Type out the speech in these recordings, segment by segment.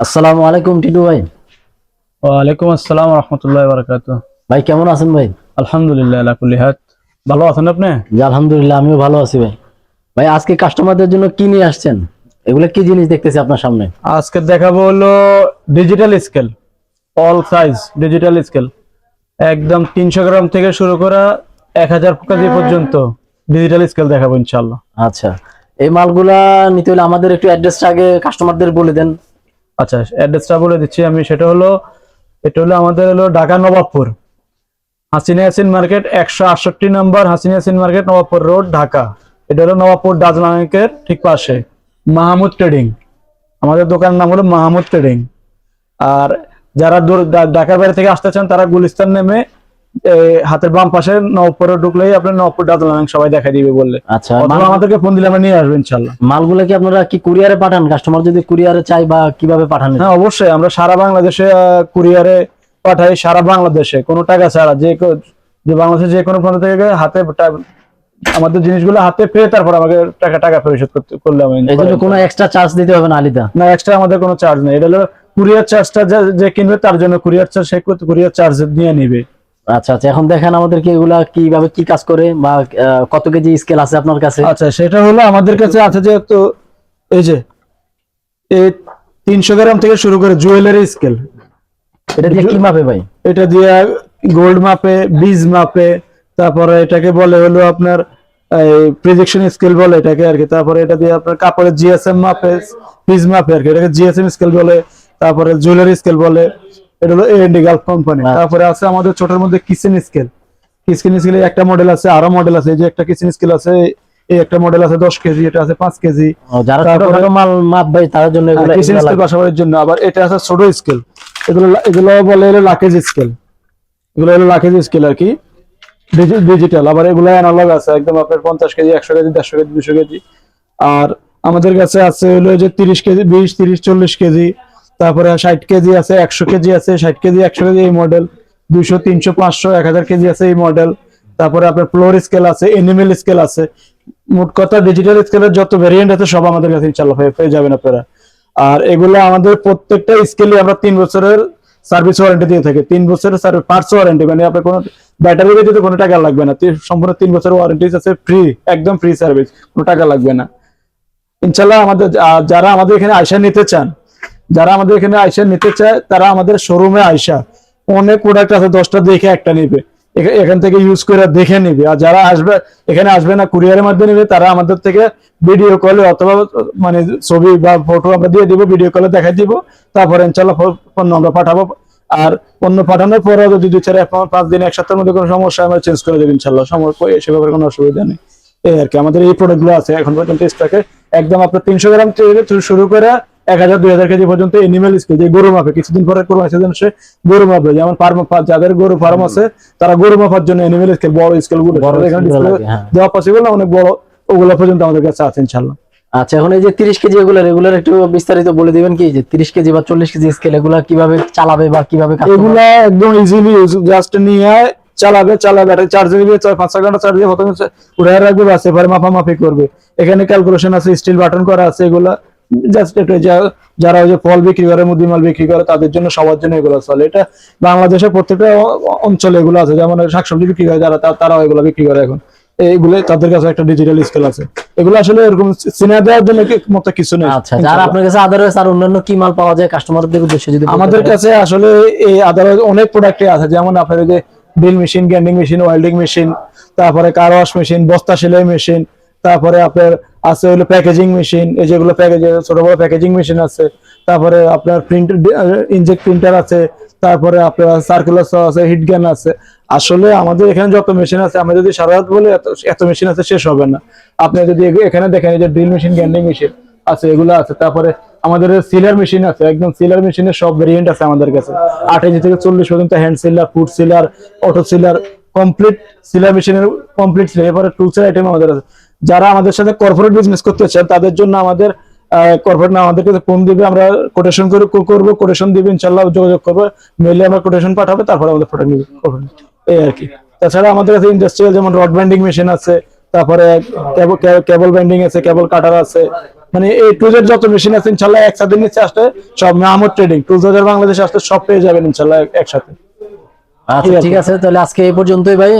আসসালামু আলাইকুম টিটু ভাই। ওয়ালাইকুম আসসালাম রহমতুল্লাহ বারাকাতুহ। ভাই কেমন আছেন ভাই? আলহামদুলিল্লাহ আলা কুল্লি হাল। ভালো আছেন আপনি? জি আলহামদুলিল্লাহ, আমিও ভালো আছি ভাই। ভাই আজকে কাস্টমারদের জন্য কি নিয়ে আসছেন? এগুলো কি জিনিস দেখতেছি আপনার সামনে? আজকে দেখাবো হলো digital scale, all size digital scale, একদম 300 গ্রাম থেকে শুরু করা 1000 কেজি পর্যন্ত ডিজিটাল স্কেল দেখাবো ইনশাআল্লাহ। আচ্ছা, এই মালগুলা নিতে হলে আমাদের একটু অ্যাড্রেসটা আগে কাস্টমারদের বলে দেন। আচ্ছা, অ্যাড্রেসটা বলে দিচ্ছি আমি। এটা হলো আমাদের হলো ঢাকা নবাবপুর, হাসিনা ইয়াসিন মার্কেট 168 নম্বর, হাসিনা ইয়াসিন মার্কেট, নবাবপুর রোড, ঢাকা। এটা হলো নবাবপুর ডাজলাঙ্কের ঠিক পাশে মাহমুদ ট্রেডিং। আমাদের দোকানের নাম হলো মাহমুদ ট্রেডিং। আর যারা ঢাকার বাইরে থেকে আসতে চান তারা গুলিস্তান নেমে হাতের বাম পাশে নবপুরে ঢুকলেই আপনার নবপুর ডাজলাঙ্ক সবাই দেখা দিবে বললে। আচ্ছা, অথবা আমাদেরকে ফোন দিলে আমরা নিয়ে আসবো ইনশাল্লাহ। মালগুলা কি আপনারা কি কুরিয়ারে পাঠান? কাস্টমার যদি কুরিয়ারে চাই বা কিভাবে পাঠান? হ্যাঁ অবশ্যই, আমরা সারা বাংলাদেশে কুরিয়ারে পাঠাই, সারা বাংলাদেশে কোনো টাকা ছাড়া। যে বাংলাদেশে যে কোনো প্রান্ত থেকে হাতে আমাদের জিনিসগুলো হাতে পেয়ে তারপর আমাকে টাকা পরিশোধ করলে আমি এই জন্য কোনো এক্সট্রা চার্জ দিতে হবে না আলিদা? না, এক্সট্রা আমাদের কোনো চার্জ নেই। এটা হলো কুরিয়ার চার্জটা যে কিনবে তার জন্য কুরিয়ার চার্জ, সে কুরিয়ার চার্জ নিয়ে নিবে। আচ্ছা আচ্ছা, এখন দেখেন আমাদেরকে এগুলা কিভাবে কি কাজ করে বা কত কেজি স্কেল আছে আপনার কাছে? আচ্ছা, সেটা হলো আমাদের কাছে আছে যে তো এই যে এই 300 গ্রাম থেকে শুরু করে জুয়েলারি স্কেল। এটা দিয়ে কি মাপে ভাই? এটা দিয়ে গোল্ড মাপে, বীজ মাপে, তারপরে এটাকে বলে হলো আপনার প্রিজেকশন স্কেল বলে এটাকে আর কি। তারপরে এটা দিয়ে আপনার কাপড়ের জিএসএম মাপে, পিস মাপে আর কি, এটাকে জিএসএম স্কেল বলে। তারপরে জুয়েলারি স্কেল বলে। এটা হলো এএনডি গালফ কোম্পানি। তারপরে আছে আমাদের ছোটর মধ্যে কিচেন স্কেল। কিচেন স্কেলে একটা মডেল আছে, আরো মডেল আছে। এই যে একটা কিচেন স্কেল আছে, এই একটা মডেল আছে 10 কেজি, এটা আছে 5 কেজি। যারা ছোটখাটো মাল মাপ ভাই তাদের জন্য এগুলো কিচেন স্কেল বাসাবাড়ির জন্য। আবার এটা আছে ছোট স্কেল, এগুলো বলে হলো লাকেজ স্কেল। এগুলো হলো লাকেজ স্কেল আর কি, ডিজিটাল। আবার এগুলো অ্যানালগ আছে, একদম আপনার 50 কেজি, 100 কেজি, 150 কেজি, 200 কেজি। আর আমাদের কাছে আছে হলো যে 30 কেজি, 20, 30, 40 কেজি। তারপরে 60 কেজি আছে, 100 কেজি আছে, 60 কেজি, 100 কেজি এই মডেল, 200, 300, 500, 1000 কেজি আছে এই মডেল। তারপরে আপনার ফ্লোর স্কেল আছে, এনিমেল স্কেল আছে। মোট কথা ডিজিটাল স্কেলের যত ভেরিয়েন্ট আছে সব আমাদের কাছে ইনশাআল্লাহ পেয়ে যাবেন আপনারা। আর এগুলো আমাদের প্রত্যেকটা স্কেলে আমরা 3 বছরের সার্ভিস ওয়ারেন্টি দিয়ে থাকি। 3 বছরের পার্টস ওয়ারেন্টি, মানে আপনার কোনো ব্যাটারি দিতে কোনো টাকা লাগবে না। সম্পূর্ণ 3 বছরের ওয়ারেন্টি আছে, ফ্রি, একদম ফ্রি সার্ভিস, কোনো টাকা লাগবে না ইনশাআল্লাহ। আমাদের যারা আমাদের এখানে আয়সা নিতে চান, তারা আমাদের শোরুমে আয়সা, অনেক প্রোডাক্ট আছে, 10টা দেখে একটা নিবে, এখান থেকে ইউজ করে দেখে নিবে। আর যারা এখানে আসবে না, কুরিয়ারের মাধ্যমে নিবে, তারা আমাদের থেকে ভিডিও কলে অথবা মানে ছবি বা ফটো আমরা দিয়ে দিব, ভিডিও কলে দেখাই দিব। তারপরে ইনশাআল্লাহ পণ্য আমরা পাঠাবো। আর পণ্য পাঠানোর পরে যদি 2-4-5 দিন, 1 সপ্তাহের মধ্যে কোনো সমস্যা আমরা চেঞ্জ করে দেবো ইনশাআল্লাহ। সে ব্যাপারে কোনো অসুবিধা নেই। এই আর কি আমাদের এই প্রোডাক্ট গুলো আছে এখন পর্যন্ত স্টকে। একদম আপনার 300 গ্রাম থেকে শুরু করে 1000, 2000 কেজি পর্যন্ত এনিমেল স্কেল, যে গরু মাপে। কিছুদিন পরে কোরবানি সিজন সে গরু মাপে, যেমন যাদের গরু ফার্ম আছে তারা গরু মাপার জন্য এনিমেল স্কেল, বড় স্কেল গুলো এখানে দেওয়া পসিবল না, অনেক বড়, ওগুলো পর্যন্ত আমাদের কাছে আছে ইনশাআল্লাহ। আচ্ছা, এখন এই যে 30 কেজি রেগুলার একটু বিস্তারিত বলে দিবেন কি, যে 30 কেজি বা 40 কেজি স্কেল এগুলা কিভাবে চালাবে বা কিভাবে কাজ করবে? এগুলা একদম ইজিলি জাস্ট নিয়ে চালাবে, চার্জে দিবে, 5-6 ঘন্টা চার্জ দিয়ে প্রথমে উড়ায় রাখবে, বাস এবারে মাপামাপি করবে। এখানে ক্যালকুলেশন আছে, স্টিল বাটন করা আছে। এগুলা জাস্ট এটা যারা ওই যে ফল বিক্রি করে, মুদি মাল বিক্রি করে, তাদের জন্য, সবার জন্য এগুলো চলে। এটা বাংলাদেশের প্রত্যেকটা অঞ্চলে এগুলো আছে। যেমন শাকসবজি বিক্রি করে যারা, তারাও এগুলো বিক্রি করে এখন। এইগুলো তাদের কাছে একটা ডিজিটাল স্কেল আছে। এগুলো আসলে এরকম চিনা দেওয়ার জন্য মতো কিছু নেই। আচ্ছা, যারা আপনার কাছে আদারওয়াইজ আর অন্যান্য কি মাল পাওয়া যায় কাস্টমারদের উদ্দেশ্যে যদি আমাদের কাছে আসলে এই আদারওয়াইজ অনেক প্রোডাক্টই আছে। যেমন আপনার যে drill machine, গ্যান্ডিং machine, welding machine, তারপরে কার ওয়াশ মেশিন, বস্তা সেলাই মেশিন, তারপরে আপনার আছে হলো প্যাকেজিং মেশিন, এই যেগুলো প্যাকেজ, ছোট বড় প্যাকেজিং মেশিন আছে। তারপরে আপনার ইনজেক্ট প্রিন্টার আছে। তারপরে আপনার সার্কুলার স আছে, হিট গান আছে। আসলে আমাদের এখানে যত মেশিন আছে, আমরা যদি সারা রাত বলে এত মেশিন আছে, শেষ হবে না। আপনি যদি এখানে দেখেন, যে ড্রিল মেশিন, গ্যান্ডিং মেশিন আছে, এগুলো আছে। তারপরে আমাদের সিলার মেশিন আছে, একদম সিলার মেশিনের সব ভেরিয়েন্ট আছে আমাদের কাছে। 8 ইঞ্চি থেকে 40 পর্যন্ত হ্যান্ড সিলার, ফুট সিলার, অটো সিলার, কমপ্লিট সিলার মেশিনের কমপ্লিট সিলার। এরপরে টুলসের আইটেম আমাদের আছে। যারা আমাদের সাথে কর্পোরেট বিজনেস করতে চান, তাদের জন্য আমাদের কর্পোরেট না, আমাদেরকে ফোন দিবে, আমরা কোটেশন করবো, কোটেশন দিবে ইনশাআল্লাহ, যোগাযোগ করবো, মেইলে আমরা কোটেশন পাঠাবো, তারপরে আমাদের প্রোডাক্ট নিবে, এই আর কি। তাছাড়া আমাদের কাছে ইন্ডাস্ট্রিয়াল যেমন রড বাইন্ডিং মেশিন আছে, তারপরে কেবল বাইন্ডিং আছে, কেবল কাটার আছে, মানে এই টুজের যত মেশিন আছে ইনশাল্লাহ একসাথে নিচে আসলে সব মাহমুদ ট্রেডিং টুলস বাংলাদেশে আসলে সব পেয়ে যাবেন ইনশাল্লাহ একসাথে। আচ্ছা ঠিক আছে, তাহলে আজকে এই পর্যন্তই ভাই,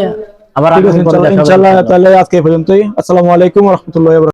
আবার ঠিক আছে আগামী পরে দেখা হবে ইনশাল্লাহ। ইনশাআল্লাহ। তাহলে আজকে এই পর্যন্তই। আসসালামু আলাইকুম ওয়া রাহমাতুল্লাহি ওয়া বারাকাতুহু।